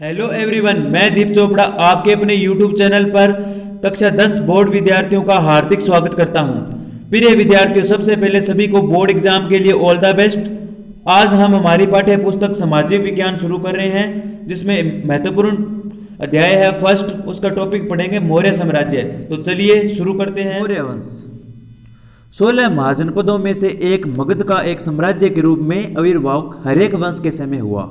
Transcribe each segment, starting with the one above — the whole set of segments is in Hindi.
हेलो एवरीवन, मैं दीप चोपड़ा आपके अपने यूट्यूब चैनल पर कक्षा 10 बोर्ड विद्यार्थियों का हार्दिक स्वागत करता हूं। प्रिय विद्यार्थियों, सबसे पहले सभी को बोर्ड एग्जाम के लिए ऑल द बेस्ट। आज हम हमारी पाठ्य पुस्तक सामाजिक विज्ञान शुरू कर रहे हैं, जिसमें महत्वपूर्ण अध्याय है फर्स्ट। उसका टॉपिक पढ़ेंगे मौर्य साम्राज्य। तो चलिए शुरू करते हैं। मौर्य वंश 16 महाजनपदों में से एक मगध का एक साम्राज्य के रूप में आविर्भाव हरेक वंश के समय हुआ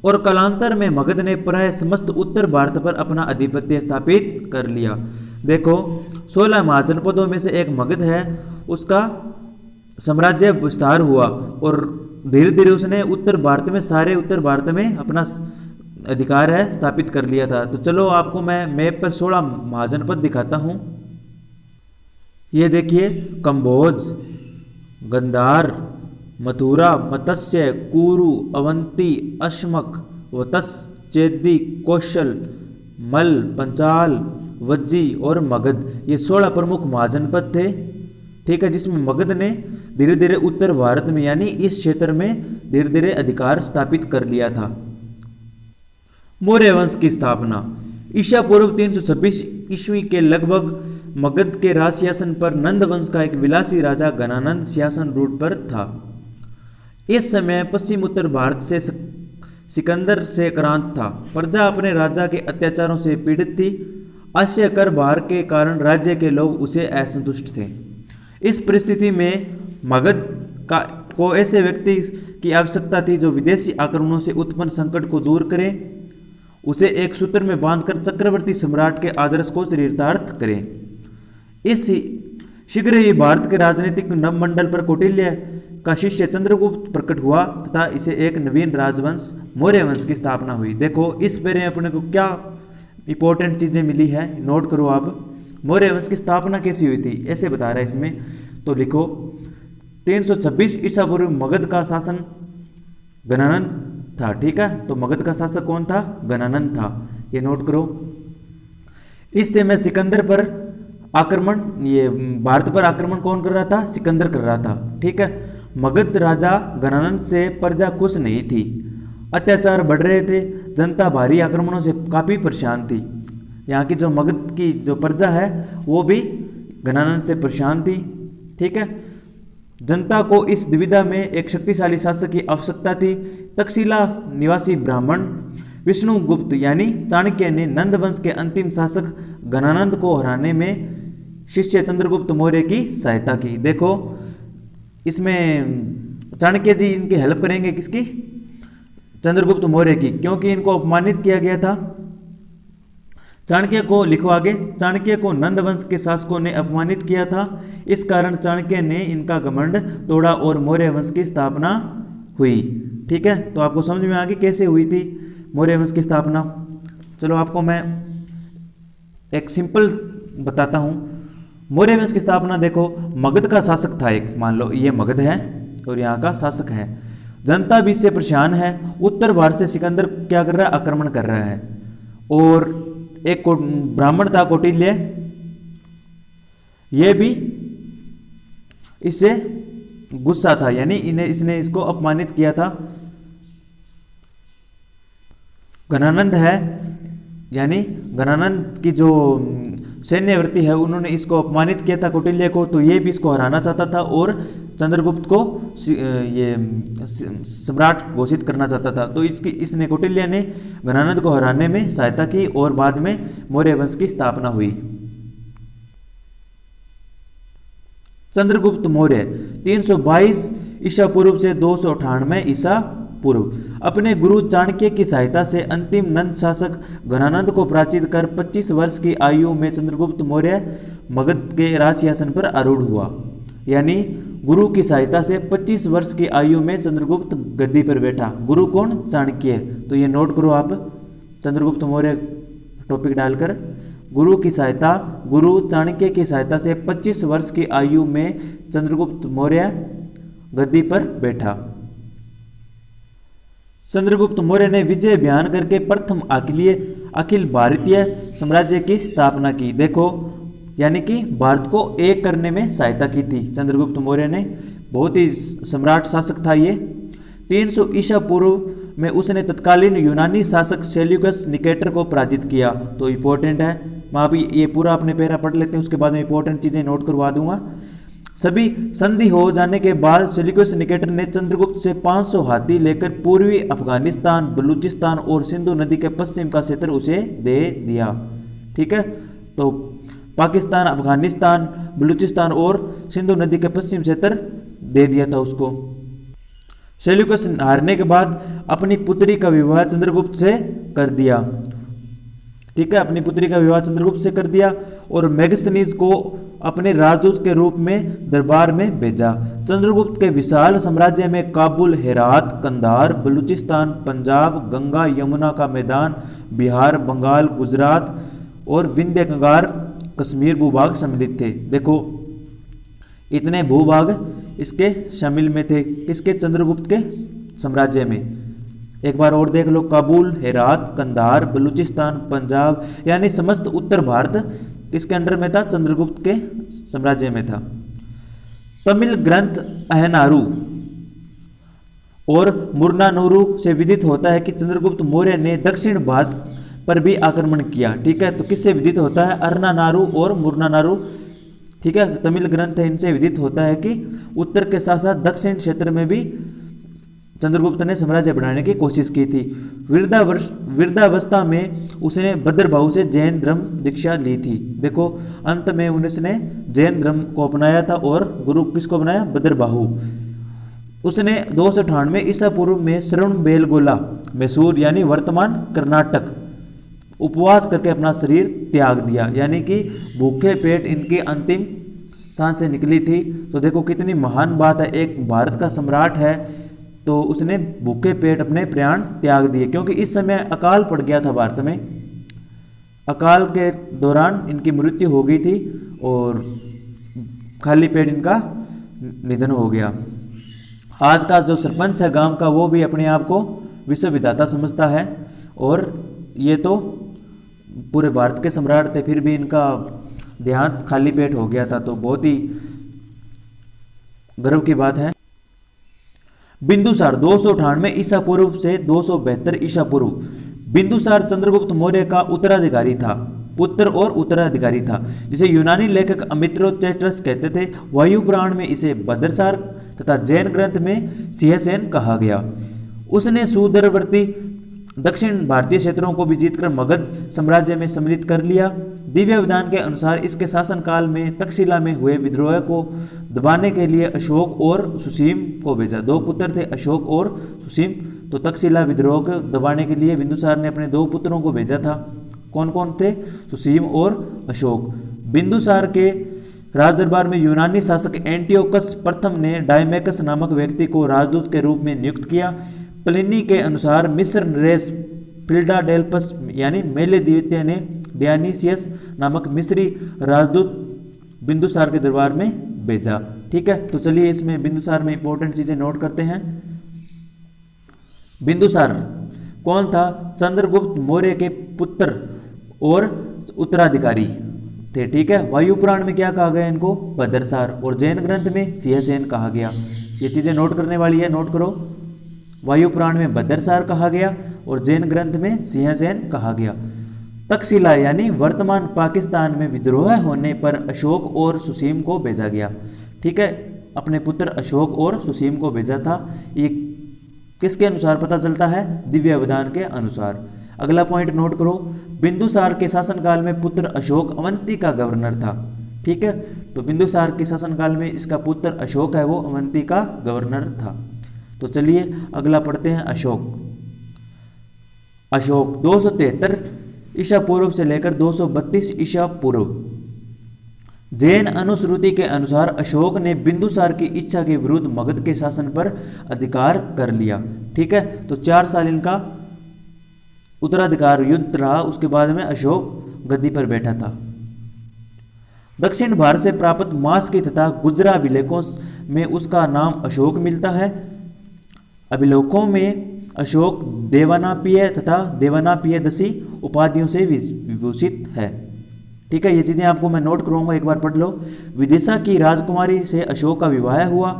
और कालांतर में मगध ने प्राय समस्त उत्तर भारत पर अपना आधिपत्य स्थापित कर लिया। देखो, 16 महाजनपदों में से एक मगध है, उसका साम्राज्य विस्तार हुआ और धीरे धीरे उसने उत्तर भारत में अपना अधिकार है स्थापित कर लिया था। तो चलो आपको मैं मैप पर 16 महाजनपद दिखाता हूँ। ये देखिए, कंबोज, गंधार, मथुरा, मत्स्य, कुरु, अवंती, अश्मक, वत्स, चेदी, कौशल, मल, पंचाल, वज्जी और मगध, ये 16 प्रमुख महाजनपद थे। ठीक है, जिसमें मगध ने धीरे धीरे उत्तर भारत में यानी इस क्षेत्र में धीरे धीरे अधिकार स्थापित कर लिया था। मौर्य वंश की स्थापना ईसा पूर्व 326 ईस्वी के लगभग मगध के राज शासन पर नंद वंश का एक विलासी राजा गणानंद शासन रूट पर था। इस समय पश्चिम उत्तर भारत से सिकंदर से क्रांत था। प्रजा अपने राजा के अत्याचारों से पीड़ित थी। अश्य कर भार के कारण राज्य के लोग उसे असंतुष्ट थे। इस परिस्थिति में मगध को ऐसे व्यक्ति की आवश्यकता थी जो विदेशी आक्रमणों से उत्पन्न संकट को दूर करे, उसे एक सूत्र में बांधकर चक्रवर्ती सम्राट के आदर्श को चरितार्थ करे। इस शीघ्र ही भारत के राजनीतिक नवमंडल पर कौटिल्य का शिष्य चंद्रगुप्त प्रकट हुआ तथा इसे एक नवीन राजवंश मौर्य वंश की स्थापना हुई। देखो, इस पेरे अपने को क्या इंपॉर्टेंट चीजें मिली है, नोट करो आप। मौर्य वंश की स्थापना कैसी हुई थी, ऐसे बता रहा है इसमें। तो लिखो, 326 ईसा पूर्व मगध का शासन गणानंद था। ठीक है, तो मगध का शासक कौन था? गणानंद था, ये नोट करो। इस समय सिकंदर पर आक्रमण, ये भारत पर आक्रमण कौन कर रहा था? सिकंदर कर रहा था। ठीक है, मगध राजा गणानंद से प्रजा खुश नहीं थी, अत्याचार बढ़ रहे थे, जनता भारी आक्रमणों से काफी परेशान थी। यहाँ की जो मगध की जो प्रजा है वो भी गणानंद से परेशान थी। ठीक है, जनता को इस दुविधा में एक शक्तिशाली शासक की आवश्यकता थी। तक्षशिला निवासी ब्राह्मण विष्णुगुप्त यानी चाणक्य ने नंद वंश के अंतिम शासक गणानंद को हराने में शिष्य चंद्रगुप्त मौर्य की सहायता की। देखो, इसमें चाणक्य जी इनकी हेल्प करेंगे, किसकी? चंद्रगुप्त मौर्य की, क्योंकि इनको अपमानित किया गया था। चाणक्य को लिखो आगे, चाणक्य को नंद वंश के शासकों ने अपमानित किया था। इस कारण चाणक्य ने इनका घमंड तोड़ा और मौर्य वंश की स्थापना हुई। ठीक है, तो आपको समझ में आ गई कैसे हुई थी मौर्य वंश की स्थापना। चलो आपको मैं एक सिंपल बताता हूँ। मौर्य वंश की स्थापना देखो, मगध का शासक था एक, मान लो ये मगध है और यहाँ का शासक है। जनता भी इससे परेशान है। उत्तर भारत से सिकंदर क्या कर रहा है? आक्रमण कर रहा है। और एक ब्राह्मण था कौटिल्य, ये भी इससे गुस्सा था, यानी इसने इसको अपमानित किया था। गणानंद है, यानी गणानंद की जो सैन्यवृत्ति है उन्होंने इसको अपमानित किया था कौटिल्य को, तो ये भी इसको हराना चाहता था और चंद्रगुप्त को ये सम्राट घोषित करना चाहता था। तो इसने कौटिल्य ने गणानंद को हराने में सहायता की और बाद में मौर्य वंश की स्थापना हुई। चंद्रगुप्त मौर्य 322 ईसा पूर्व से 298 ईसा पूर्व अपने गुरु चाणक्य की सहायता से अंतिम नंद शासक गणानंद को पराजित कर 25 वर्ष की आयु में चंद्रगुप्त मौर्य मगध के राज शासन पर आरूढ़ हुआ। यानी गुरु की सहायता से 25 वर्ष की आयु में चंद्रगुप्त गद्दी पर बैठा। गुरु कौन? चाणक्य। तो ये नोट करो आप, चंद्रगुप्त मौर्य टॉपिक डालकर, गुरु चाणक्य की सहायता से 25 वर्ष की आयु में चंद्रगुप्त मौर्य गद्दी पर बैठा। चंद्रगुप्त मौर्य ने विजय अभियान करके प्रथम अखिल भारतीय साम्राज्य की स्थापना की। देखो, यानी कि भारत को एक करने में सहायता की थी चंद्रगुप्त मौर्य ने। बहुत ही सम्राट शासक था ये। 300 ईसा पूर्व में उसने तत्कालीन यूनानी शासक सेल्यूकस निकेटर को पराजित किया। तो इंपॉर्टेंट है, मैं अभी ये पूरा अपने पैरा पढ़ लेते हैं, उसके बाद में इंपॉर्टेंट चीज़ें नोट करवा दूंगा। सभी संधि हो जाने के बाद सेल्यूकस निकेटर ने चंद्रगुप्त से 500 हाथी लेकर पूर्वी अफगानिस्तान, बलूचिस्तान और सिंधु नदी के पश्चिम का क्षेत्र उसे दे दिया। ठीक है, तो पाकिस्तान, अफगानिस्तान, बलूचिस्तान और सिंधु नदी के पश्चिम क्षेत्र दे दिया था उसको। सेल्यूकस हारने के बाद अपनी पुत्री का विवाह चंद्रगुप्त से कर दिया। ठीक है, अपनी पुत्री का विवाह चंद्रगुप्त से कर दिया और मेगस्थनीज को अपने राजदूत के रूप में दरबार में भेजा। चंद्रगुप्त के विशाल साम्राज्य में काबुल, हेरात, कंधार, बलूचिस्तान, पंजाब, गंगा यमुना का मैदान, बिहार, बंगाल, गुजरात और विंध्य कंगार, कश्मीर भूभाग सम्मिलित थे। देखो इतने भूभाग इसके शामिल में थे, किसके? चंद्रगुप्त के साम्राज्य में। एक बार और देख लो, काबुल, हेरात, कंधार, बलूचिस्तान, पंजाब, यानी समस्त उत्तर भारत किसके अंडर में था? चंद्रगुप्त के साम्राज्य में था। तमिल ग्रंथ अहनारू और मुर्नानूरू से विदित होता है कि चंद्रगुप्त मौर्य ने दक्षिण भारत पर भी आक्रमण किया। ठीक है, तो किससे विदित होता है? अरनानारू और मुर्नानारू। ठीक है, तमिल ग्रंथ है, इनसे विदित होता है कि उत्तर के साथ साथ दक्षिण क्षेत्र में भी चंद्रगुप्त ने साम्राज्य बढ़ाने की कोशिश की थी। वृद्धावस्था में उसने भद्रबाहु से जैन धर्म दीक्षा ली थी। देखो अंत में उसने जैन धर्म को अपनाया था और गुरु किसको बनाया? भद्रबाहु। उसने 298 ईसा पूर्व में श्रवणबेलगोला, मैसूर यानी वर्तमान कर्नाटक, उपवास करके अपना शरीर त्याग दिया, यानी कि भूखे पेट इनकी अंतिम सांसें निकली थी। तो देखो कितनी महान बात है, एक भारत का सम्राट है तो उसने भूखे पेट अपने प्राण त्याग दिए, क्योंकि इस समय अकाल पड़ गया था भारत में। अकाल के दौरान इनकी मृत्यु हो गई थी और खाली पेट इनका निधन हो गया। आज का जो सरपंच है गांव का, वो भी अपने आप को विश्व विधाता समझता है और ये तो पूरे भारत के सम्राट थे, फिर भी इनका देहांत खाली पेट हो गया था, तो बहुत ही गर्व की बात है। बिंदुसार 298 ईसा पूर्व से 272 ईसा पूर्व। बिंदुसार चंद्रगुप्त मौर्य का उत्तराधिकारी था, पुत्र और उत्तराधिकारी था, जिसे यूनानी लेखक अमित्रोचेटस कहते थे। वायु पुराण में इसे भद्रसार तथा जैन ग्रंथ में सिंहसेन कहा गया। उसने सुदूरवर्ती दक्षिण भारतीय क्षेत्रों को भी जीतकर मगध साम्राज्य में सम्मिलित कर लिया। दिव्य विधान के अनुसार इसके शासनकाल में तक्षशिला में हुए विद्रोह को दबाने के लिए अशोक और सुसीम को भेजा। दो पुत्र थे, अशोक और सुसीम। तो तक्षशिला विद्रोह को दबाने के लिए बिंदुसार ने अपने दो पुत्रों को भेजा था। कौन कौन थे? सुसीम और अशोक। बिंदुसार के राजदरबार में यूनानी शासक एंटियोकस प्रथम ने डायमेकस नामक व्यक्ति को राजदूत के रूप में नियुक्त किया। प्लिनी के अनुसार मिस्र नरेश फिल्डाडेल्फस यानी मेले द्वितीय ने डियानीसियस नामक मिस्री राजदूत बिंदुसार के दरबार में भेजा। ठीक है, तो चलिए इसमें बिंदुसार में इंपॉर्टेंट चीजें नोट करते हैं। बिंदुसार कौन था? चंद्रगुप्त मौर्य के पुत्र और उत्तराधिकारी थे। ठीक है, वायु पुराण में क्या कहा गया इनको? भद्रसार। और जैन ग्रंथ में सिंहसेन कहा गया। ये चीजें नोट करने वाली है, नोट करो। वायु पुराण में भद्रसार कहा गया और जैन ग्रंथ में सिंहसेन कहा गया। तक्षशिला यानी वर्तमान पाकिस्तान में विद्रोह होने पर अशोक और सुसीम को भेजा गया। ठीक है, अपने पुत्र अशोक और सुसीम को भेजा था। ये किसके अनुसार पता चलता है? दिव्य विधान के अनुसार। अगला पॉइंट नोट करो, बिंदुसार के शासनकाल में पुत्र अशोक अवंती का गवर्नर था। ठीक है, तो बिंदुसार के शासनकाल में इसका पुत्र अशोक है, वो अवंती का गवर्नर था। तो चलिए अगला पढ़ते हैं। अशोक 273 ईसा पूर्व से लेकर 232 ईसा पूर्व। जैन अनुश्रुति के अनुसार अशोक ने बिंदुसार की इच्छा के विरुद्ध मगध के शासन पर अधिकार कर लिया। ठीक है, तो 4 साल इनका उत्तराधिकार युद्ध रहा, उसके बाद में अशोक गद्दी पर बैठा था। दक्षिण भारत से प्राप्त मास्की तथा गुजरा अभिलेखों में उसका नाम अशोक मिलता है। अभिलेखों में अशोक देवानापिय तथा देवानापियदसी उपाधियों से विभूषित है। ठीक है, ये चीजें आपको मैं नोट करूंगा, एक बार पढ़ लो। विदिशा की राजकुमारी से अशोक का विवाह हुआ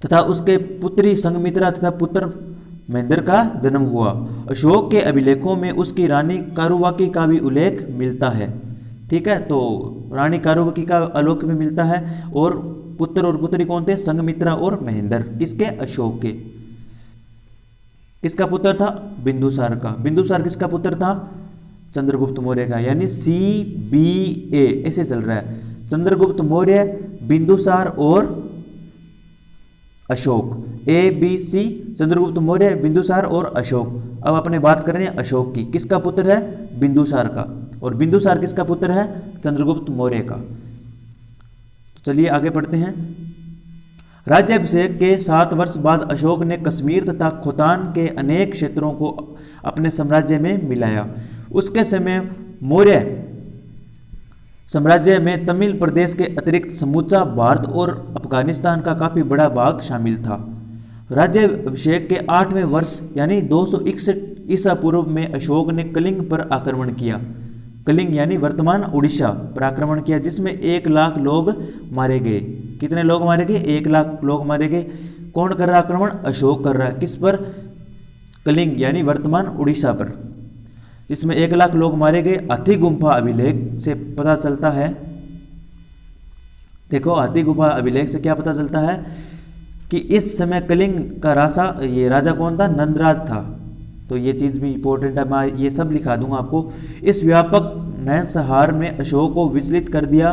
तथा उसके पुत्री संघमित्रा तथा पुत्र महेंद्र का जन्म हुआ। अशोक के अभिलेखों में उसकी रानी कारुवाकी का भी उल्लेख मिलता है। ठीक है, तो रानी कारुवाकी का आलोक में मिलता है। और पुत्र और पुत्री कौन थे? संघमित्रा और महेंद्र। किसके? अशोक के। किसका पुत्र था? बिंदुसार का। बिंदुसार किसका पुत्र था? चंद्रगुप्त मौर्य का। यानी CBA ऐसे चल रहा है, चंद्रगुप्त मौर्य, बिंदुसार और अशोक। ABC, चंद्रगुप्त मौर्य, बिंदुसार और अशोक। अब अपने बात कर रहे हैं अशोक की। किसका पुत्र है? बिंदुसार का। और बिंदुसार किसका पुत्र है? चंद्रगुप्त मौर्य का। चलिए आगे पढ़ते हैं। राज्याभिषेक के 7 वर्ष बाद अशोक ने कश्मीर तथा खोतान के अनेक क्षेत्रों को अपने साम्राज्य में मिलाया। उसके समय मौर्य साम्राज्य में तमिल प्रदेश के अतिरिक्त समूचा भारत और अफगानिस्तान का काफी बड़ा भाग शामिल था। राज्याभिषेक के 8वें वर्ष यानी 261 ईसा पूर्व में अशोक ने कलिंग पर आक्रमण किया। कलिंग यानी वर्तमान उड़ीसा पर आक्रमण किया, जिसमें 1 लाख लोग मारे गए। कितने लोग मारे गए? 1 लाख लोग मारे गए। कौन कर रहा आक्रमण? अशोक कर रहा है। किस पर? कलिंग यानी वर्तमान उड़ीसा पर, जिसमें 1 लाख लोग मारे गए। हाथी गुम्फा अभिलेख से पता चलता है, देखो हाथी गुम्फा अभिलेख से क्या पता चलता है कि इस समय कलिंग का राजा कौन था? नंदराज था। तो ये चीज़ भी इंपॉर्टेंट है, मैं ये सब लिखा दूंगा आपको। इस व्यापक नयनसंहार में अशोक को विचलित कर दिया,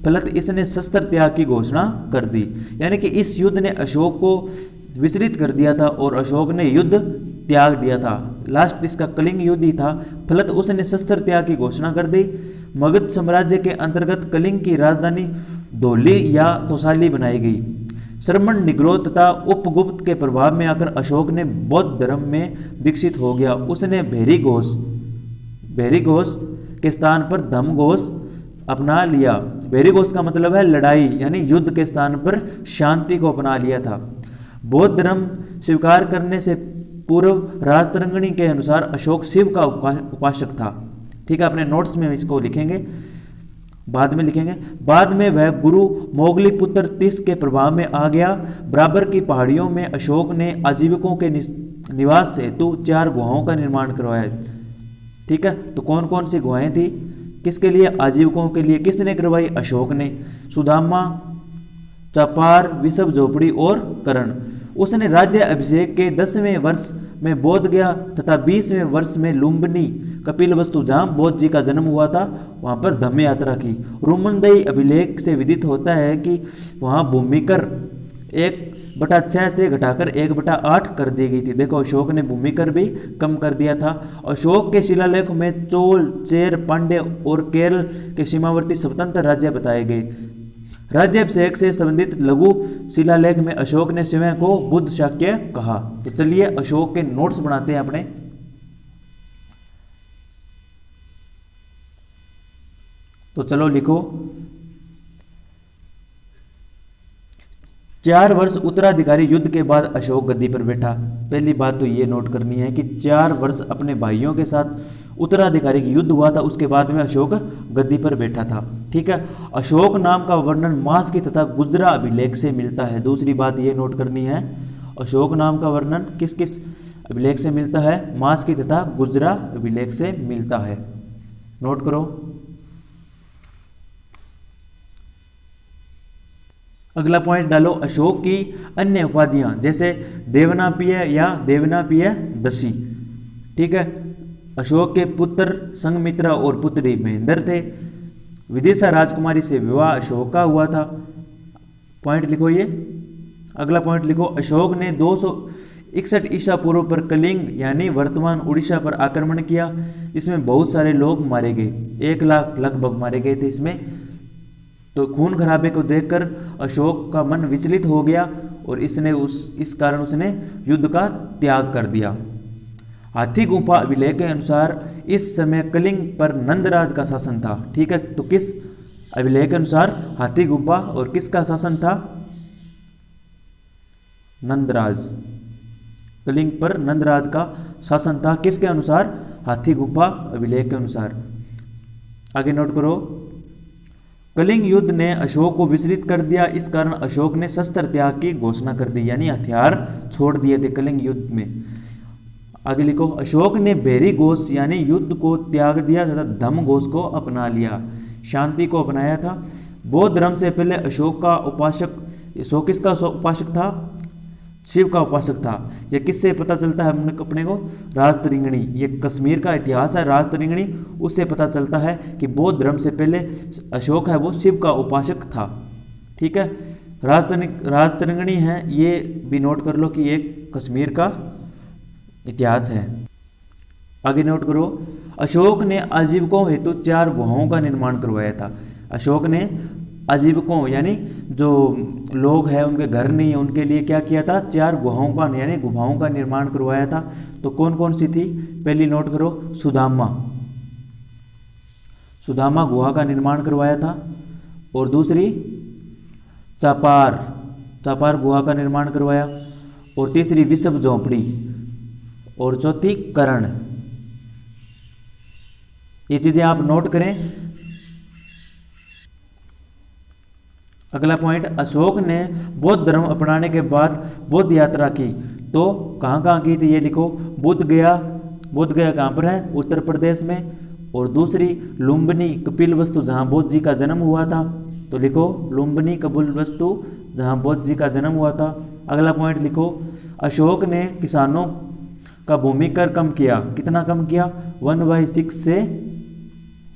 फलत इसने शस्त्र त्याग की घोषणा कर दी। यानी कि इस युद्ध ने अशोक को विचलित कर दिया था और अशोक ने युद्ध त्याग दिया था। लास्ट इसका कलिंग युद्ध ही था, फलत उसने शस्त्र त्याग की घोषणा कर दी। मगध साम्राज्य के अंतर्गत कलिंग की राजधानी धौली या तोसाली बनाई गई। श्रमण, निग्रो तथा उपगुप्त के प्रभाव में आकर अशोक ने बौद्ध धर्म में दीक्षित हो गया। उसने भेरी घोष के स्थान पर धम्म घोष अपना लिया। भेरी घोष का मतलब है लड़ाई, यानी युद्ध के स्थान पर शांति को अपना लिया था। बौद्ध धर्म स्वीकार करने से पूर्व राजतरंगिणी के अनुसार अशोक शिव का उपासक था। ठीक है, अपने नोट्स में इसको लिखेंगे, बाद में लिखेंगे। बाद में वह गुरु मोगली पुत्र तिस के प्रभाव में आ गया। बराबर की पहाड़ियों में अशोक ने आजीविकों के निवास हेतु 4 गुहाओं का निर्माण करवाया। ठीक है, तो कौन कौन सी गुहाएं थी? किसके लिए? आजीविकों के लिए। किसने करवाई? अशोक ने। सुदामा, चपार, विषभ झोपड़ी और करण। उसने राज्य अभिषेक के 10वें वर्ष में बोध गया तथा 20वें वर्ष में लुम्बिनी कपिलवस्तु, जहाँ बौद्ध जी का जन्म हुआ था, वहाँ पर धम्म यात्रा की। रुमनदई अभिलेख से विदित होता है कि वहाँ भूमिकर 1/6 से घटाकर 1/8 कर दी गई थी। देखो अशोक ने भूमिकर भी कम कर दिया था। अशोक के शिलालेख में चोल, चेर, पांड्य और केरल के सीमावर्ती स्वतंत्र राज्य बताए गए। राज्याभिषेक से संबंधित लघु शिलालेख में अशोक ने स्वयं को बुद्ध शाक्य कहा। तो चलिए अशोक के नोट्स बनाते हैं अपने। तो चलो लिखो। 4 वर्ष उत्तराधिकारी युद्ध के बाद अशोक गद्दी पर बैठा। पहली बात तो ये नोट करनी है कि 4 वर्ष अपने भाइयों के साथ उत्तराधिकारी की युद्ध हुआ था, उसके बाद में अशोक गद्दी पर बैठा था। ठीक है, अशोक नाम का वर्णन मास की तथा गुजरा अभिलेख से मिलता है। दूसरी बात ये नोट करनी है, अशोक नाम का वर्णन किस किस अभिलेख से मिलता है? मास की तथा गुजरा अभिलेख से मिलता है। नोट करो। अगला पॉइंट डालो, अशोक की अन्य उपाधियां जैसे देवनापिय या देवनापिय दशी। ठीक है, अशोक के पुत्र संघमित्रा और पुत्री महेंद्र थे। विदिशा राजकुमारी से विवाह अशोक का हुआ था। पॉइंट लिखो ये। अगला पॉइंट लिखो, अशोक ने 261 ईसा पूर्व पर कलिंग यानी वर्तमान उड़ीसा पर आक्रमण किया, जिसमें बहुत सारे लोग मारे गए। 1 लाख लगभग मारे गए थे इसमें। तो खून खराबे को देखकर अशोक का मन विचलित हो गया और इस कारण उसने युद्ध का त्याग कर दिया। हाथी गुम्फा अभिलेख के अनुसार इस समय कलिंग पर नंदराज का शासन था। ठीक है, तो किस अभिलेख के अनुसार? हाथी गुम्फा। और किसका शासन था? नंदराज। कलिंग पर नंदराज का शासन था। किसके अनुसार? हाथी गुम्फा अभिलेख के अनुसार। आगे नोट करो। कलिंग युद्ध ने अशोक को विचलित कर दिया, इस कारण अशोक ने शस्त्र त्याग की घोषणा कर दी, यानी हथियार छोड़ दिए थे कलिंग युद्ध में। आगे लिखो, अशोक ने भेरी घोष यानी युद्ध को त्याग दिया तथा धम्म घोष को अपना लिया, शांति को अपनाया था। बौद्ध धर्म से पहले अशोक किसका उपासक था? शिव का उपासक था। यह किससे पता चलता है अपने को? राजतरंगिणी, ये कश्मीर का इतिहास है राजतरंगिणी, उससे पता चलता है कि बौद्ध धर्म से पहले अशोक है वो शिव का उपासक था। ठीक है, राजतरंगिणी है, ये भी नोट कर लो कि ये कश्मीर का इतिहास है। आगे नोट करो, अशोक ने आजीविकों हेतु 4 गुहाओं का निर्माण करवाया था। अशोक ने आजीविकों यानी जो लोग हैं उनके घर नहीं है उनके लिए क्या किया था? 4 गुहाओं का यानी गुफाओं का निर्माण करवाया था। तो कौन कौन सी थी? पहली नोट करो, सुदामा गुहा का निर्माण करवाया था। और दूसरी चापार गुहा का निर्माण करवाया। और तीसरी विषभ झोंपड़ी। और चौथी करण। ये चीजें आप नोट करें। अगला पॉइंट, अशोक ने बौद्ध धर्म अपनाने के बाद बौद्ध यात्रा की तो कहाँ कहाँ की थी? ये लिखो, बोध गया कहाँ पर है? उत्तर प्रदेश में। और दूसरी लुम्बिनी कपिलवस्तु जहाँ बौद्ध जी का जन्म हुआ था, तो लिखो लुम्बिनी कपिलवस्तु जहाँ बौद्ध जी का जन्म हुआ था। अगला पॉइंट लिखो, अशोक ने किसानों का भूमि कर कम किया। कितना कम किया? 1/6 से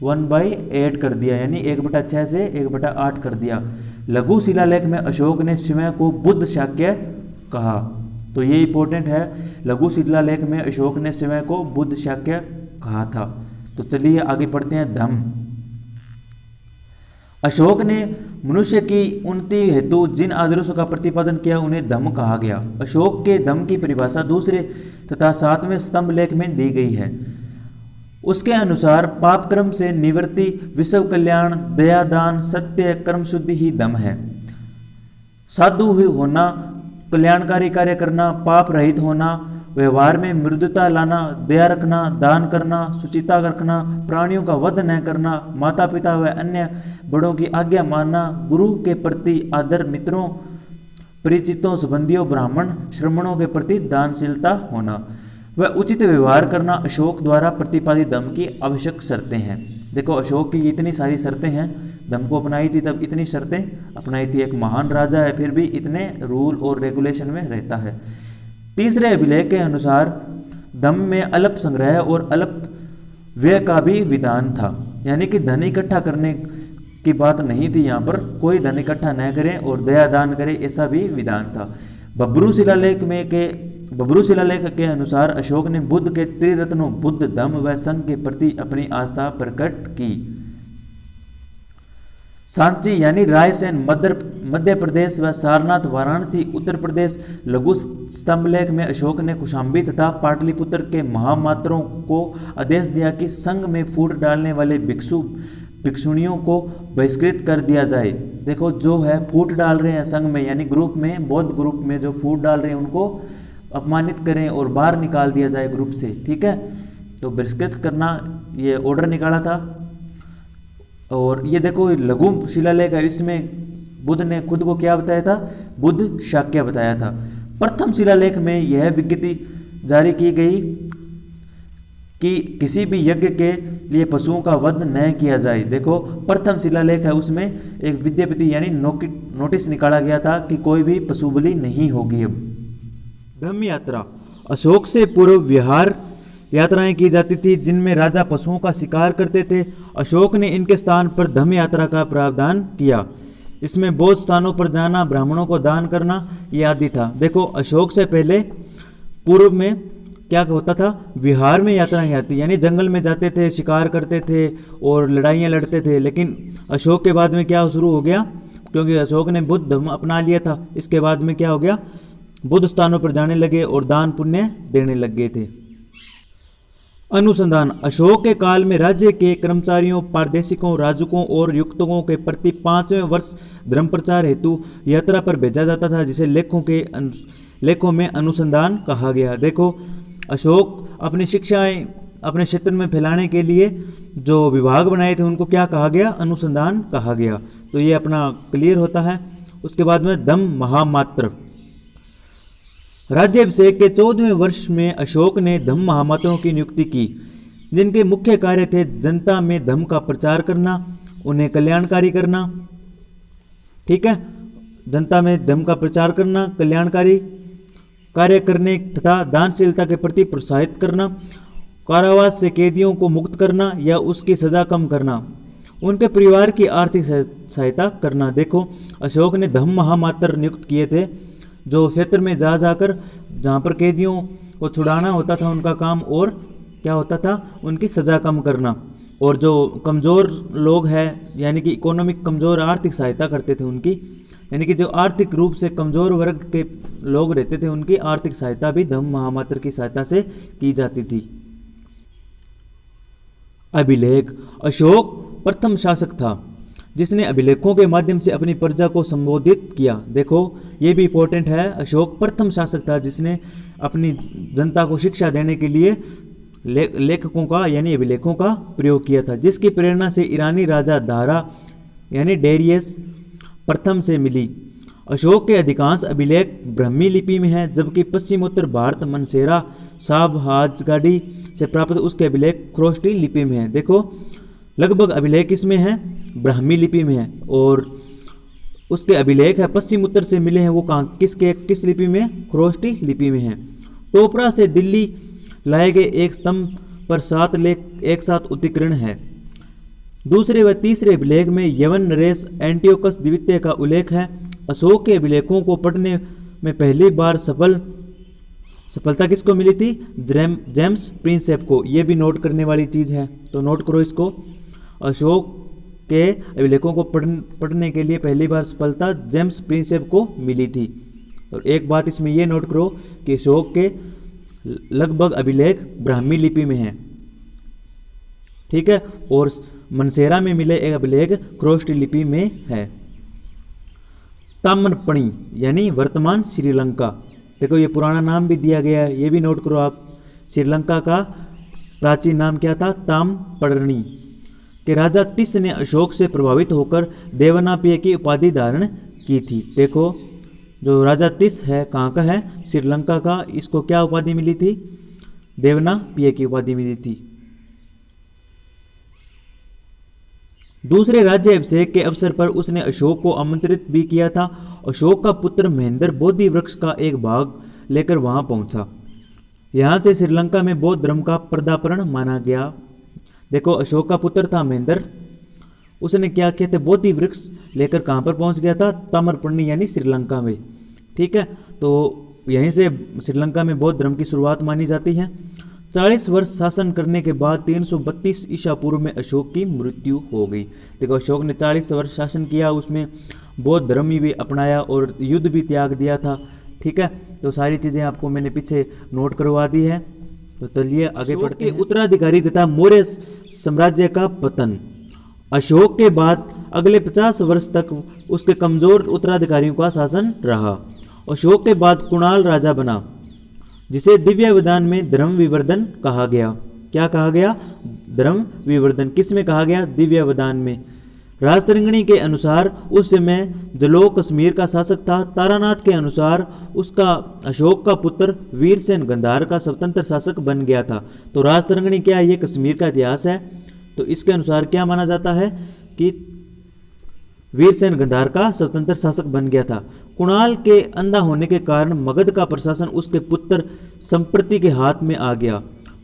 1/8 कर दिया, यानी 1/6 से 1/8 कर दिया। लघु शिलालेख में अशोक ने स्वयं को बुद्ध शाक्य कहा। तो ये इंपॉर्टेंट है, लघु शिलालेख में अशोक ने स्वयं को बुद्ध शाक्य कहा था। तो चलिए आगे पढ़ते हैं। धम्म, अशोक ने मनुष्य की उन्नति हेतु जिन आदर्शों का प्रतिपादन किया उन्हें धम्म कहा गया। अशोक के धम्म की परिभाषा दूसरे तथा 7वें स्तंभ लेख में दी गई है। उसके अनुसार पाप कर्म से निवृत्ति, विश्व कल्याण, दया, दान, सत्य, कर्म शुद्धि ही धम्म है। साधु होना, कल्याणकारी कार्य करना, पाप रहित होना, व्यवहार में मृदुता लाना, दया रखना, दान करना, सुचिता रखना, प्राणियों का वध न करना, माता पिता व अन्य बड़ों की आज्ञा मानना, गुरु के प्रति आदर, मित्रों, परिचितों, संबंधियों, ब्राह्मण, श्रमणों के प्रति दानशीलता होना वह उचित व्यवहार करना अशोक द्वारा प्रतिपादित धम्म की आवश्यक शर्तें हैं। देखो अशोक की इतनी सारी शर्तें हैं, धम्म को अपनाई थी तब इतनी शर्तें अपनाई थी। एक महान राजा है फिर भी इतने रूल और रेगुलेशन में रहता है। तीसरे अभिलेख के अनुसार धम्म में अल्प संग्रह और अल्प व्यय का भी विधान था, यानी कि धन इकट्ठा करने की बात नहीं थी। यहाँ पर कोई धन इकट्ठा न करे और दया दान करे, ऐसा भी विधान था। बब्रू शिलालेख के अनुसार अशोक ने बुद्ध के त्रिरत्नों बुद्ध, धम्म व संघ के प्रति अपनी आस्था प्रकट की। सांची यानी रायसेन मध्य प्रदेश व सारनाथ वाराणसी उत्तर प्रदेश। लघु स्तंभलेख में अशोक ने कुशाम्बी तथा पाटलिपुत्र के महामात्रों को आदेश दिया कि संघ में फूट डालने वाले भिक्षुणियों को बहिष्कृत कर दिया जाए। देखो जो है फूट डाल रहे हैं संघ में यानी ग्रुप में, बौद्ध ग्रुप में जो फूट डाल रहे हैं उनको अपमानित करें और बाहर निकाल दिया जाए ग्रुप से। ठीक है, तो बहिष्कृत करना ये ऑर्डर निकाला था। और ये देखो लघु शिलालेख है, इसमें बुद्ध ने खुद को क्या बताया था? बुद्ध शाक्य बताया था। प्रथम शिलालेख में यह विज्ञप्ति जारी की गई कि किसी भी यज्ञ के लिए पशुओं का वध न किया जाए। देखो प्रथम शिलालेख है, उसमें एक विज्ञप्ति यानी नोटिस निकाला गया था कि कोई भी पशु बलि नहीं होगी। अब धम्म यात्रा, अशोक से पूर्व विहार यात्राएं की जाती थी जिनमें राजा पशुओं का शिकार करते थे। अशोक ने इनके स्थान पर धम्म यात्रा का प्रावधान किया, इसमें बौद्ध स्थानों पर जाना, ब्राह्मणों को दान करना ये आदि था। देखो अशोक से पहले पूर्व में क्या होता था? विहार में यात्राएं आती, यानी जंगल में जाते थे, शिकार करते थे और लड़ाइयाँ लड़ते थे। लेकिन अशोक के बाद में क्या शुरू हो गया? क्योंकि अशोक ने बुद्ध धर्म अपना लिया था, इसके बाद में क्या हो गया? बुद्ध स्थानों पर जाने लगे और दान पुण्य देने लग गए थे। अनुसंधान, अशोक के काल में राज्य के कर्मचारियों, पारदेशिकों, राजकों और युक्तकों के प्रति 5वें वर्ष धर्म प्रचार हेतु यात्रा पर भेजा जाता था, जिसे लेखों में अनुसंधान कहा गया। देखो अशोक अपनी शिक्षाएं अपने क्षेत्र में फैलाने के लिए जो विभाग बनाए थे उनको क्या कहा गया? अनुसंधान कहा गया। तो ये अपना क्लियर होता है। उसके बाद में धम्म महामात्र, राज्याभिषेक के 14वें वर्ष में अशोक ने धम्म महामाताओं की नियुक्ति की, जिनके मुख्य कार्य थे जनता में धम्म का प्रचार करना, उन्हें कल्याणकारी करना। ठीक है, जनता में धम्म का प्रचार करना, कल्याणकारी कार्य करने तथा दानशीलता के प्रति प्रोत्साहित करना, कारावास से कैदियों को मुक्त करना या उसकी सजा कम करना, उनके परिवार की आर्थिक सहायता करना। देखो, अशोक ने धम्म महामातर नियुक्त किए थे, जो क्षेत्र में जा जाकर जहाँ पर कैदियों को छुड़ाना होता था उनका काम, और क्या होता था, उनकी सज़ा कम करना। और जो कमज़ोर लोग हैं, यानी कि इकोनॉमिक कमज़ोर, आर्थिक सहायता करते थे उनकी, यानी कि जो आर्थिक रूप से कमज़ोर वर्ग के लोग रहते थे उनकी आर्थिक सहायता भी धम्म महामातर की सहायता से की जाती थी। अभिलेख। अशोक प्रथम शासक था जिसने अभिलेखों के माध्यम से अपनी प्रजा को संबोधित किया। देखो, ये भी इंपॉर्टेंट है, अशोक प्रथम शासक था जिसने अपनी जनता को शिक्षा देने के लिए लेखकों का यानी अभिलेखों का प्रयोग किया था, जिसकी प्रेरणा से ईरानी राजा दारा यानी डेरियस प्रथम से मिली। अशोक के अधिकांश अभिलेख ब्राह्मी लिपि में हैं, जबकि पश्चिमोत्तर भारत मनसेरा साब हाजगाड़ी से प्राप्त उसके अभिलेख खरोष्टी लिपि में हैं। देखो, लगभग अभिलेख इसमें हैं ब्राह्मी लिपि में है, और उसके अभिलेख है पश्चिम उत्तर से मिले हैं, वो कहाँ किस लिपि में, खरोष्टी लिपि में है। टोपरा से दिल्ली लाए गए एक स्तंभ पर 7 लेख एक साथ उत्कीर्ण है। दूसरे व तीसरे अभिलेख में यवन नरेश एंटियोकस द्वितीय का उल्लेख है। अशोक के अभिलेखों को पढ़ने में पहली बार सफलता किसको मिली थी, जेम्स प्रिंसेप को। ये भी नोट करने वाली चीज़ है, तो नोट करो इसको। अशोक के अभिलेखों को पढ़ने के लिए पहली बार सफलता जेम्स प्रिंसेप को मिली थी। और एक बात इसमें यह नोट करो कि अशोक के लगभग अभिलेख ब्राह्मी लिपि में हैं, ठीक है, और मनसेरा में मिले एक अभिलेख खरोष्टी लिपि में है। ताम्रपणी यानी वर्तमान श्रीलंका। देखो, ये पुराना नाम भी दिया गया है, ये भी नोट करो आप। श्रीलंका का प्राचीन नाम क्या था, ताम्रपर्णी। के राजा तिस ने अशोक से प्रभावित होकर देवनापिय की उपाधि धारण की थी। देखो, जो राजा तिस है कहाँ का है, श्रीलंका का, इसको क्या उपाधि मिली थी, देवनापिय की उपाधि मिली थी। दूसरे राज्य अभिषेक के अवसर पर उसने अशोक को आमंत्रित भी किया था। अशोक का पुत्र महेंद्र बोधि वृक्ष का एक भाग लेकर वहां पहुंचा। यहां से श्रीलंका में बौद्ध धर्म का पदार्पण माना गया। देखो, अशोक का पुत्र था महेंद्र, उसने क्या किया था, बोधि वृक्ष लेकर कहां पर पहुंच गया था, ताम्रपर्णी यानी श्रीलंका में। ठीक है, तो यहीं से श्रीलंका में बौद्ध धर्म की शुरुआत मानी जाती है। 40 वर्ष शासन करने के बाद 332 ईसा पूर्व में अशोक की मृत्यु हो गई। देखो, अशोक ने 40 वर्ष शासन किया, उसमें बौद्ध धर्म भी अपनाया और युद्ध भी त्याग दिया था। ठीक है, तो सारी चीज़ें आपको मैंने पीछे नोट करवा दी है। तो चलिए आगे बढ़ते हैं। उत्तराधिकारी तथा मौर्य साम्राज्य का पतन। अशोक के बाद अगले 50 वर्ष तक उसके कमजोर उत्तराधिकारियों का शासन रहा। अशोक के बाद कुणाल राजा बना, जिसे दिव्य विधान में धर्म विवर्धन कहा गया। क्या कहा गया, धर्म विवर्धन। किस में कहा गया, दिव्य विधान में। राजतरंगिणी के अनुसार उस समय जलोग कश्मीर का शासक था। तारानाथ के अनुसार उसका अशोक का पुत्र वीरसेन गंधार का स्वतंत्र शासक बन गया था। तो राजतरंगिणी क्या है, ये कश्मीर का इतिहास है। तो इसके अनुसार क्या माना जाता है कि वीरसेन गंधार का स्वतंत्र शासक बन गया था। कुणाल के अंधा होने के कारण मगध का प्रशासन उसके पुत्र संप्रति के हाथ में आ गया।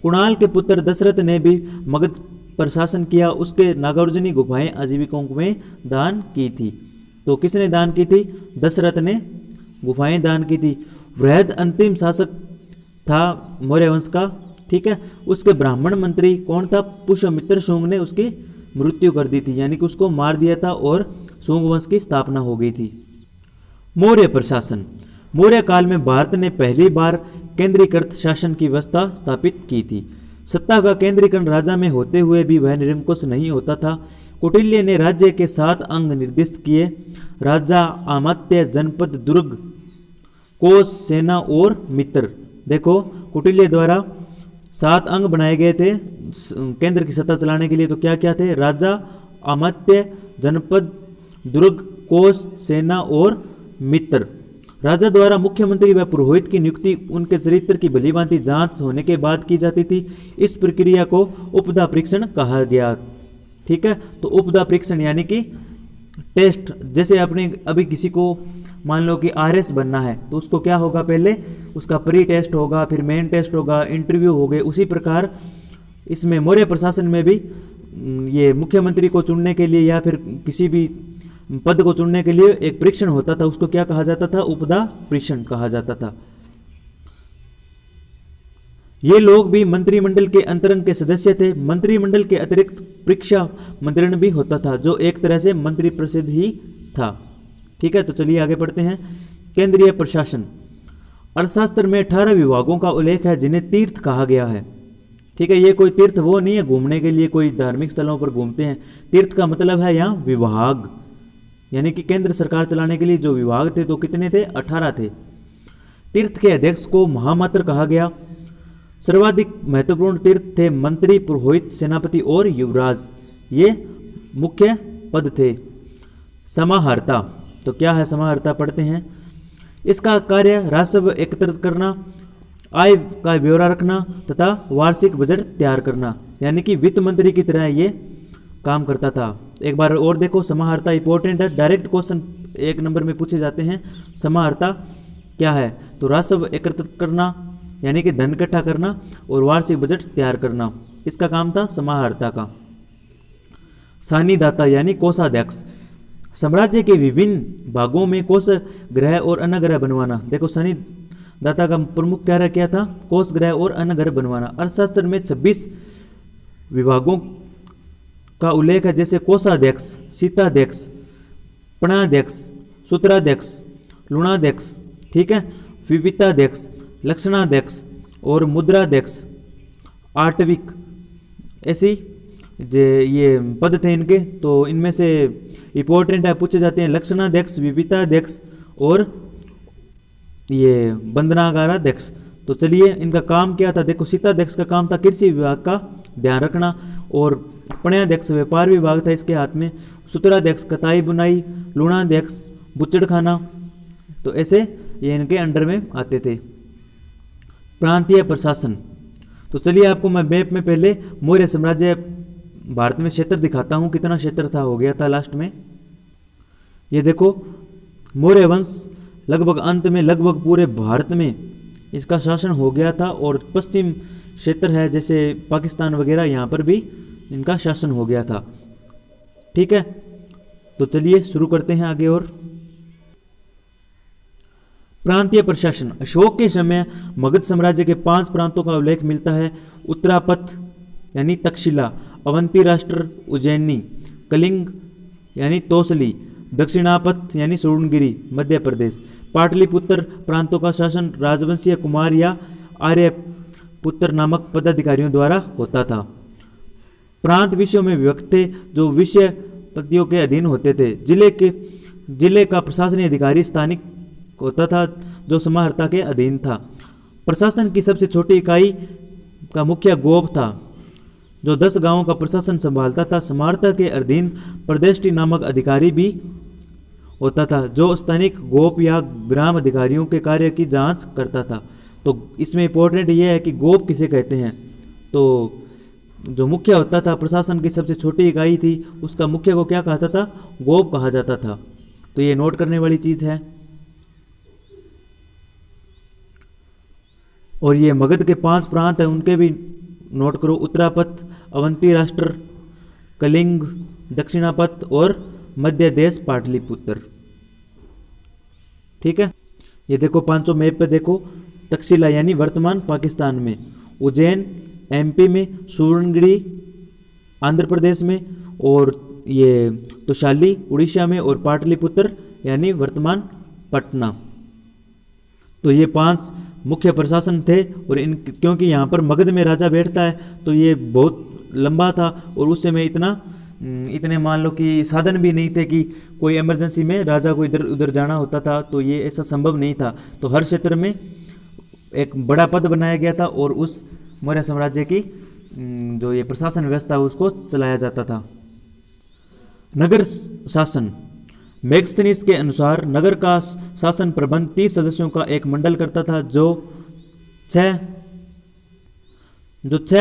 कुणाल के पुत्र दशरथ ने भी मगध पर शासन किया। उसके नागार्जुनी गुफाएं आजीविकों में दान की थी। तो किसने दान की थी, दशरथ ने गुफाएं दान की थी। वृहद अंतिम शासक था मौर्य वंश का। ठीक है, उसके ब्राह्मण मंत्री कौन था, पुष्यमित्र शुंग ने उसकी मृत्यु कर दी थी, यानी कि उसको मार दिया था और शुंग वंश की स्थापना हो गई थी। मौर्य प्रशासन। मौर्य काल में भारत ने पहली बार केंद्रीकृत शासन की व्यवस्था स्थापित की थी। सत्ता का केंद्रीकरण राजा में होते हुए भी वह निरंकुश नहीं होता था। कौटिल्य ने राज्य के 7 अंग निर्दिष्ट किए, राजा, अमात्य, जनपद, दुर्ग, कोष, सेना और मित्र। देखो, कौटिल्य द्वारा 7 अंग बनाए गए थे केंद्र की सत्ता चलाने के लिए। तो क्या क्या थे, राजा, अमात्य, जनपद, दुर्ग, कोष, सेना और मित्र। राजा द्वारा मुख्यमंत्री व पुरोहित की नियुक्ति उनके चरित्र की भलीभांति जांच होने के बाद की जाती थी। इस प्रक्रिया को उपदा परीक्षण कहा गया। ठीक है, तो उपदा परीक्षण यानी कि टेस्ट, जैसे आपने अभी किसी को मान लो कि आरएस बनना है तो उसको क्या होगा, पहले उसका प्री टेस्ट होगा, फिर मेन टेस्ट होगा, इंटरव्यू हो गए। उसी प्रकार इसमें मौर्य प्रशासन में भी ये मुख्यमंत्री को चुनने के लिए या फिर किसी भी पद को चुनने के लिए एक परीक्षण होता था, उसको क्या कहा जाता था, उपदा परीक्षण कहा जाता था। ये लोग भी मंत्रिमंडल के अंतरंग के सदस्य थे। मंत्रिमंडल के अतिरिक्त परीक्षा मंत्रण भी होता था, जो एक तरह से मंत्री परिषद ही था। ठीक है, तो चलिए आगे पढ़ते हैं। केंद्रीय प्रशासन। अर्थशास्त्र में 18 विभागों का उल्लेख है जिन्हें तीर्थ कहा गया है। ठीक है, ये कोई तीर्थ वो नहीं है घूमने के लिए, कोई धार्मिक स्थलों पर घूमते हैं। तीर्थ का मतलब है यहाँ विभाग, यानी कि केंद्र सरकार चलाने के लिए जो विभाग थे तो कितने थे, 18 थे। तीर्थ के अध्यक्ष को महामात्र कहा गया। सर्वाधिक महत्वपूर्ण तीर्थ थे मंत्री, पुरोहित, सेनापति और युवराज, ये मुख्य पद थे। समाहर्ता, तो क्या है समाहर्ता, पढ़ते हैं। इसका कार्य राजस्व एकत्रित करना, आय का ब्यौरा रखना तथा वार्षिक बजट तैयार करना, यानी कि वित्त मंत्री की तरह ये काम करता था। एक बार और देखो, समाहर्ता इंपॉर्टेंट है, डायरेक्ट क्वेश्चन 1 नंबर में पूछे जाते हैं। समाहर्ता क्या है, तो राजस्व एकत्रित करना यानी कि धन इकट्ठा करना और वार्षिक बजट तैयार करना, इसका काम था समाहर्ता का। सानिदाता यानी कोषाध्यक्ष, साम्राज्य के विभिन्न भागों में कोष गृह और अन्नगृह बनवाना। देखो सानिदाता का प्रमुख कार्य क्या था, कोष गृह और अन्नगृह बनवाना। अर्थशास्त्र में 26 विभागों का उल्लेख है, जैसे कोषाध्यक्ष, शीताध्यक्ष, पणाध्यक्ष, सूत्राध्यक्ष, लुणाध्यक्ष, ठीक है, विविताध्यक्ष, लक्षणाध्यक्ष और मुद्राध्यक्ष, आटविक, ऐसी ये पद थे इनके। तो इनमें से इंपॉर्टेंट है, पूछे जाते हैं लक्षणाध्यक्ष, विविताध्यक्ष और ये बंधनागाराध्यक्ष। तो चलिए इनका काम क्या था, देखो शीताध्यक्ष का काम था कृषि विभाग का ध्यान रखना, और पण्याध्यक्ष व्यापार विभाग था इसके हाथ में, सूत्राध्यक्ष कताई बुनाई, लूणाध्यक्ष बुच्चड़खाना, तो ऐसे ये इनके अंडर में आते थे। प्रांतीय प्रशासन, तो चलिए आपको मैं मैप में पहले मौर्य साम्राज्य भारत में क्षेत्र दिखाता हूँ, कितना क्षेत्र था, हो गया था लास्ट में। ये देखो मौर्य वंश लगभग अंत में लगभग पूरे भारत में इसका शासन हो गया था, और पश्चिम क्षेत्र है जैसे पाकिस्तान वगैरह, यहाँ पर भी इनका शासन हो गया था। ठीक है, तो चलिए शुरू करते हैं आगे। और प्रांतीय प्रशासन, अशोक के समय मगध साम्राज्य के 5 प्रांतों का उल्लेख मिलता है। उत्तरापथ यानी तक्षशिला, अवंती राष्ट्र उज्जैनी, कलिंग यानी तोसली, दक्षिणापथ यानी सुवर्णगिरी मध्य प्रदेश। पाटलिपुत्र प्रांतों का शासन राजवंशीय कुमार या आर्यपुत्र नामक पदाधिकारियों द्वारा होता था। प्रांत विषयों में विभक्त थे जो विषय पतियों के अधीन होते थे। जिले का प्रशासनिक अधिकारी स्थानिक होता था जो समाहर्ता के अधीन था। प्रशासन की सबसे छोटी इकाई का मुखिया गोप था जो 10 गांवों का प्रशासन संभालता था। समाहर्ता के अधीन प्रदेष्टि नामक अधिकारी भी होता था जो स्थानिक गोप या ग्राम अधिकारियों के कार्य की जांच करता था। तो इसमें इंपॉर्टेंट यह है कि गोप किसे कहते हैं, तो जो मुखिया होता था, प्रशासन की सबसे छोटी इकाई थी, उसका मुखिया को क्या कहता था, गोप कहा जाता था। तो ये नोट करने वाली चीज है। और ये मगध के 5 प्रांत हैं, उनके भी नोट करो, उत्तरापथ, अवंती राष्ट्र, कलिंग, दक्षिणापथ और मध्य देश पाटलिपुत्र। ठीक है, ये देखो 500 मैप पे देखो, तक्षशिला यानी वर्तमान पाकिस्तान में, उज्जैन एमपी में, सुवर्णगिरी आंध्र प्रदेश में, और ये तोशाली उड़ीसा में, और पाटलिपुत्र यानी वर्तमान पटना। तो ये 5 मुख्य प्रशासन थे। और इन क्योंकि यहाँ पर मगध में राजा बैठता है तो ये बहुत लंबा था, और उस समय इतने मान लो कि साधन भी नहीं थे कि कोई इमरजेंसी में राजा को इधर उधर जाना होता था, तो ये ऐसा संभव नहीं था। तो हर क्षेत्र में एक बड़ा पद बनाया गया था और उस मौर्य साम्राज्य की जो ये प्रशासन व्यवस्था उसको चलाया जाता था। नगर शासन, मैग्स्थनीज के अनुसार नगर का शासन प्रबंध 30 सदस्यों का एक मंडल करता था जो छह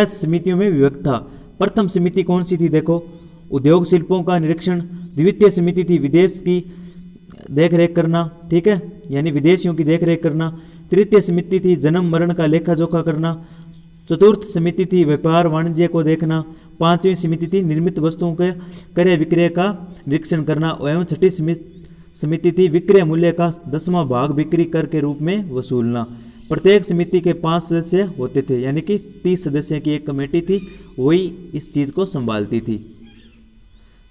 समितियों में विभक्त था। प्रथम समिति कौन सी थी? देखो, उद्योग शिल्पों का निरीक्षण। द्वितीय समिति थी विदेश की देखरेख करना, ठीक है, यानी विदेशियों की देखरेख करना। तृतीय समिति थी जन्म मरण का लेखा जोखा करना। चतुर्थ समिति थी व्यापार वाणिज्य को देखना। पांचवी समिति थी निर्मित वस्तुओं के क्रय विक्रय का निरीक्षण करना एवं छठी समिति थी विक्रय मूल्य का 10वां भाग बिक्री कर के रूप में वसूलना। प्रत्येक समिति के 5 सदस्य होते थे, यानी कि 30 सदस्य की एक कमेटी थी, वही इस चीज को संभालती थी।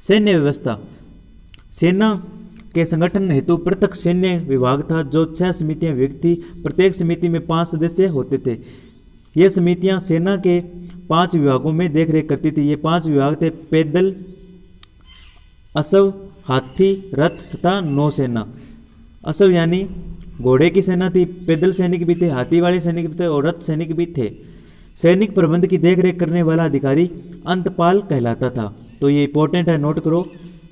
सैन्य व्यवस्था। सेना के संगठन हेतु पृथक सैन्य विभाग था जो 6 समितियां विभक्त थी। प्रत्येक समिति में 5 सदस्य होते थे। ये समितियां सेना के 5 विभागों में देखरेख करती थी। ये 5 विभाग थे पैदल, अश्व, हाथी, रथ तथा नौसेना। अश्व यानी घोड़े की सेना थी, पैदल सैनिक भी थे, हाथी वाले सैनिक भी थे और रथ सैनिक भी थे। सैनिक प्रबंध की देखरेख करने वाला अधिकारी अंतपाल कहलाता था। तो ये इंपॉर्टेंट है, नोट करो।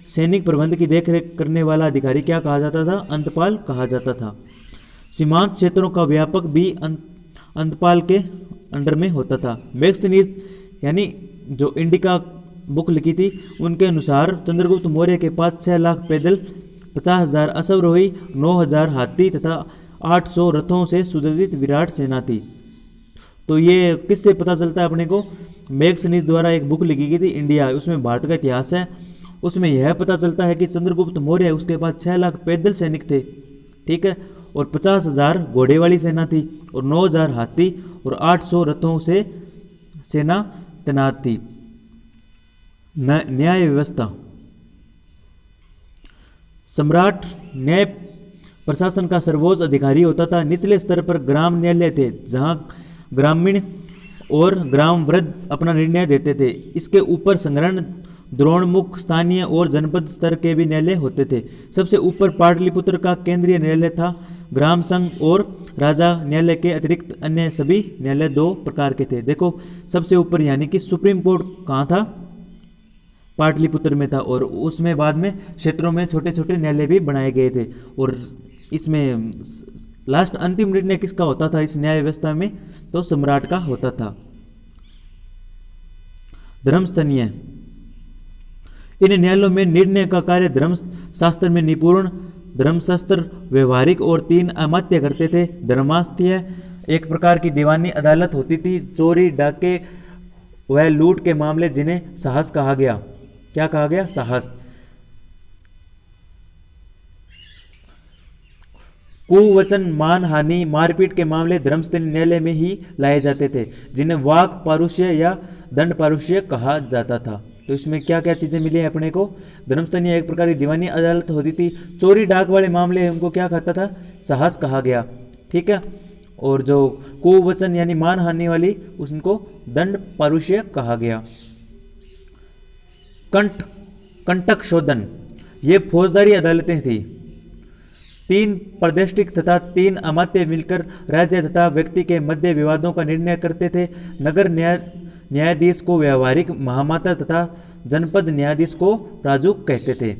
सैनिक प्रबंध की देखरेख करने वाला अधिकारी क्या कहा जाता था? अंतपाल कहा जाता था। सीमांत क्षेत्रों का व्यापक भी अंतपाल के अंडर में होता था। मैग्स्थनीज यानी जो इंडिका बुक लिखी थी उनके अनुसार चंद्रगुप्त मौर्य के पास 6 लाख पैदल, 50,000 अश्वारोही, 9,000 हाथी तथा 800 रथों से सुदृढ़ विराट सेना थी। तो ये किससे पता चलता है अपने को? मैग्स्थनीज द्वारा एक बुक लिखी गई थी इंडिया, उसमें भारत का इतिहास है। उसमें यह पता चलता है कि चंद्रगुप्त मौर्य उसके पास 6 लाख पैदल सैनिक थे, ठीक है, और 50,000 घोड़े वाली सेना थी और 9,000 हाथी और 800 रथों से सेना तैनात थी। न्याय व्यवस्था। सम्राट न्याय प्रशासन का सर्वोच्च अधिकारी होता था। निचले स्तर पर ग्राम न्यायालय थे जहां ग्रामीण और ग्राम वृद्ध अपना निर्णय देते थे। इसके ऊपर संग्रहण, द्रोणमुख, स्थानीय और जनपद स्तर के भी न्यायालय होते थे। सबसे ऊपर पाटलिपुत्र का केंद्रीय न्यायालय था। ग्राम संघ और राजा न्यायालय के अतिरिक्त अन्य सभी न्यायालय 2 प्रकार के थे। देखो, सबसे ऊपर यानी कि सुप्रीम कोर्ट कहाँ था? पाटलिपुत्र में था, और उसमें बाद में क्षेत्रों में छोटे छोटे न्यायालय भी बनाए गए थे। और इसमें लास्ट अंतिम निर्णय किसका होता था इस न्याय व्यवस्था में? तो सम्राट का होता था। धर्मस्थनीय। इन न्यायालयों में निर्णय का कार्य धर्मशास्त्र में निपुण धर्मशास्त्र व्यवहारिक और 3 अमात्य करते थे। धर्मास्थ्य एक प्रकार की दीवानी अदालत होती थी। चोरी, डाके व लूट के मामले जिन्हें साहस कहा गया। क्या कहा गया? साहस। कुवचन, मानहानि, मारपीट के मामले धर्मस्थलीय न्यायालय में ही लाए जाते थे, जिन्हें वाक पारुष्य या दंड पारुष्य कहा जाता था। तो इसमें क्या क्या चीजें मिली है अपने को? धर्मस्थलीय एक प्रकार की दीवानी अदालत होती थी। चोरी डाक वाले मामले उनको क्या कहता था? साहस कहा गया, ठीक है। और जो कुवचन यानी मानहानि वाली उनको दंड पारुष्य कहा गया। कंटक शोधन, ये फौजदारी अदालतें थी। 3 प्रादेशिक तथा 3 अमात्य मिलकर राज्य तथा व्यक्ति के मध्य विवादों का निर्णय करते थे। नगर न्यायाधीश को व्यावहारिक महामात्र तथा जनपद न्यायाधीश को राजूक कहते थे।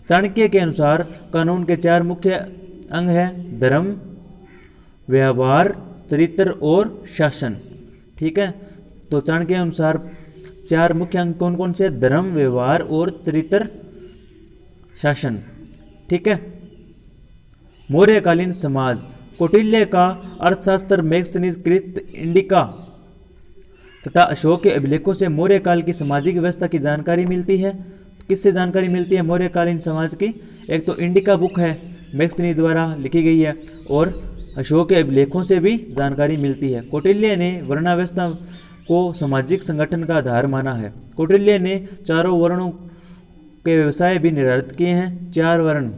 चाणक्य के अनुसार कानून के 4 मुख्य अंग हैं: धर्म, व्यवहार, चरित्र और शासन, ठीक है। तो चाणक्य के अनुसार 4 मुख्य अंग कौन कौन से? धर्म, व्यवहार और चरित्र, शासन, ठीक है। मौर्यकालीन समाज। कौटिल्य का अर्थशास्त्र, मैग्स्थनीज कृत इंडिका तथा अशोक के अभिलेखों से मौर्य काल की सामाजिक व्यवस्था की जानकारी मिलती है। किससे जानकारी मिलती है मौर्यकालीन समाज की? एक तो इंडिका बुक है, मैग्स्थनीज द्वारा लिखी गई है, और अशोक के अभिलेखों से भी जानकारी मिलती है। कौटिल्य ने वर्णावस्था को सामाजिक संगठन का आधार माना है। कौटिल्य ने 4 वर्णों के व्यवसाय भी निर्धारित किए हैं। 4 वर्ण,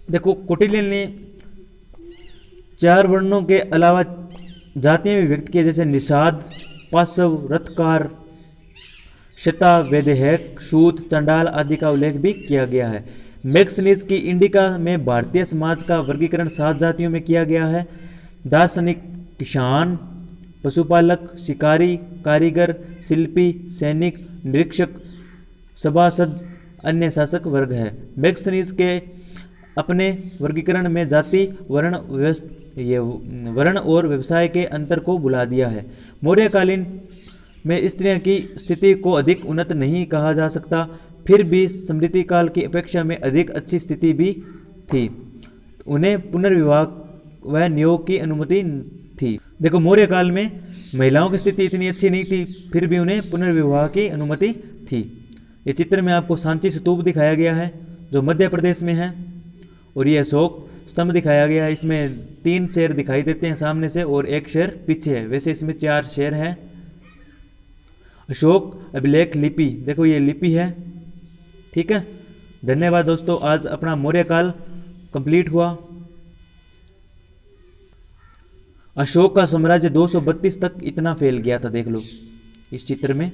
देखो कौटिल्य ने 4 वर्णों के अलावा जातियां भी व्यक्त किए, जैसे निषाद, पाशव, रथकार, शता, वैदेहक, शूद्र, चंडाल आदि का उल्लेख भी किया गया है। मैग्स्थनीज की इंडिका में भारतीय समाज का वर्गीकरण 7 जातियों में किया गया है: दार्शनिक, किसान, पशुपालक, शिकारी, कारीगर, शिल्पी, सैनिक, निरीक्षक, सभासद अन्य शासक वर्ग है। मैक्सनीज के अपने वर्गीकरण में जाति, वर्ण और व्यवसाय के अंतर को भुला दिया है। मौर्यकालीन में स्त्रियों की स्थिति को अधिक उन्नत नहीं कहा जा सकता, फिर भी स्मृति काल की अपेक्षा में अधिक अच्छी स्थिति भी थी। उन्हें पुनर्विवाह व नियोग की अनुमति थी। देखो, मौर्य काल में महिलाओं की स्थिति इतनी अच्छी नहीं थी, फिर भी उन्हें पुनर्विवाह की अनुमति थी। ये चित्र में आपको सांची स्तूप दिखाया गया है जो मध्य प्रदेश में है, और ये अशोक स्तंभ दिखाया गया है। इसमें 3 शेर दिखाई देते हैं सामने से और 1 शेर पीछे है, वैसे इसमें 4 शेर है। अशोक अभिलेख लिपि, देखो ये लिपि है। ठीक है, धन्यवाद दोस्तों। आज अपना मौर्य काल कंप्लीट हुआ। अशोक का साम्राज्य 232 तक इतना फैल गया था, देख लो इस चित्र में।